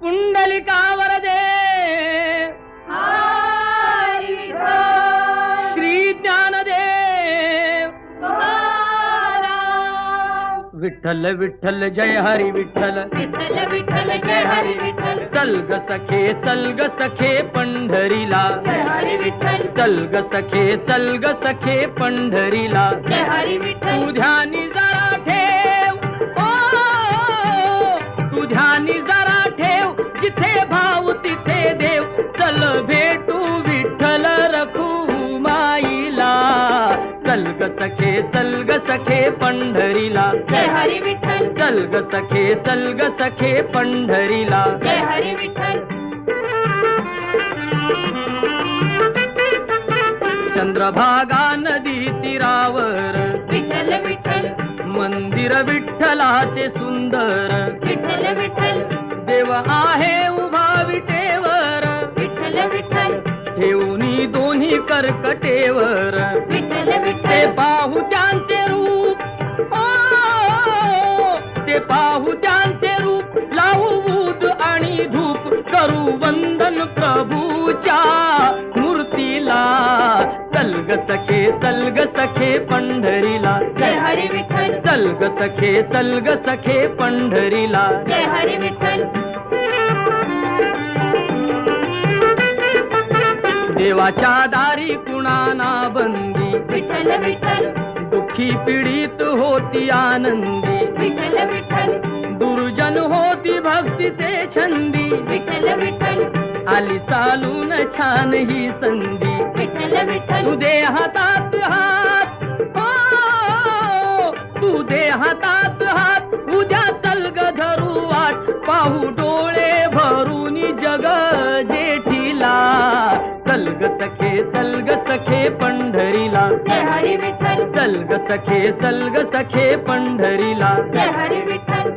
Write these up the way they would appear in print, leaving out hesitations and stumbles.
पुंडलिकावर दे श्री ज्ञानदेव विठ्ठल विठ्ठल जय हरी विठ्ठल विठ्ठल विठ्ठल जय हरी विठ्ठल चल ग सखे पंढरीला जय हरी विठ्ठल चल ग सखे पंढरीला जय हरी विठ्ठल तू ध्यानी जरा ठेव तू ध्यानी जरा ठेव जिथे भाव तिथे देव चल भेटू विठ्ठल रखू माईला चल ग सखे पंढरीला जय हरी विठ्ठल चल ग सखे पंढरीला जय हरी विठ्ठल चंद्रभागा नदी तीरावर विठ्ठल विठ्ठल मंदिर विठ्ठलाचे सुंदर विठ्ठल विठ्ठल देव आहे उभा विटेवर विठ्ठल विठ्ठल ठेवणी दोन्ही कर्कटेवर विठ्ठल ते विठ्ठल पाहू त्यांचे रूप ते पाहू त्यांचे रूप लावू बूद आणि धूप करू वंदन प्रभूच्या मूर्तीला चल ग सखे पंढरीला जय हरी विठ्ठल चल ग सखे पंढरीला जय हरी विठ्ठल देवाच्या दारी कुणाना बंदी विठ्ठल विठ्ठल दुःखी पीडित होती आनंदी विठ्ठल विठ्ठल दुर्जन होती भक्तीचे छंदी विठ्ठल विठ्ठल आली चालून छान ही संधी विठ्ठल विठ्ठल तू दे हातात हात तू दे हातात हात उद्या चल ग धरू वाट पाहू डोळे भरून जग जेठीला चल ग सखे पंढरीला जय हरी विठ्ठल चल ग सखे पंढरीला जय हरी विठ्ठल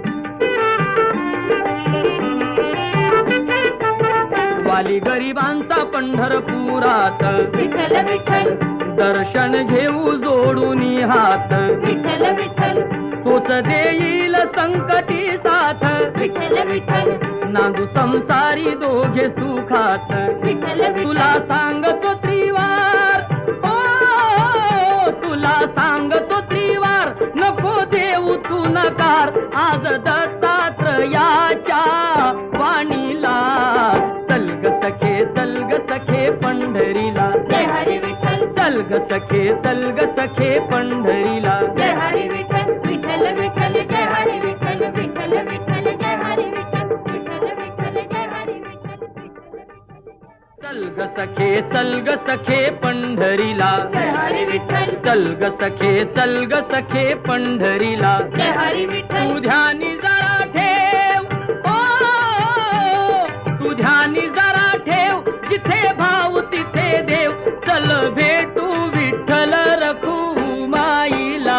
वाली गरिबांचा पंढरपुरात विठ्ठल विठ्ठल दर्शन घेऊ जोडून हात विठ्ठल विठ्ठल तोच देईल संकटी साथ विठ्ठल विठ्ठल नांदू संसारी दोघे सुखात विठ्ठल तुला सांगतो त्रिवार तुला सांगतो त्रिवार नको देऊ तू नकार आज दत्तात्रयाच्या वाणीला चल ग सखे पंढरीला जय हरी विठ्ठल चल ग सखे पंढरीला जय हरी विठ्ठल विठ्ठल विठ्ठल जय हरी विठ्ठल विठ्ठल विठ्ठल जय हरी विठ्ठल विठ्ठल विठ्ठल जय हरी विठ्ठल चल ग सखे पंढरीला जय हरी विठ्ठल चल ग सखे पंढरीला जय हरी विठ्ठल तू ध्यानी जरा ठेव तू ध्यानी जरा ठेव जिथे भाव तिथे देव चल भेटू विठ्ठल रखू माईला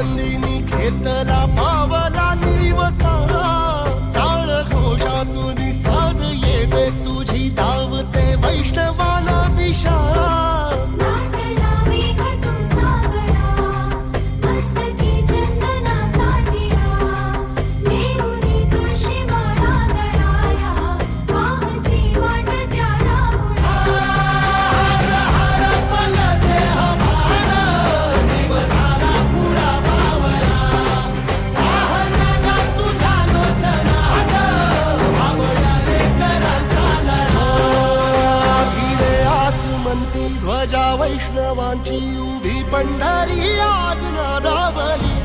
नंदिनी घेतला पावला दिवसा टाळ घोषातून साध येते तुझी धावते वैष्णवाला दिशा नाटला मेघातून सागरा, मस्तकी चंदनाचा टिळा, देऊनी तुळशी माळा दळाया, वाहसी वाटत्या राहुळा. भिडे आसमंती ध्वजा वैष्णवांची उभी पंढरी आज नादावली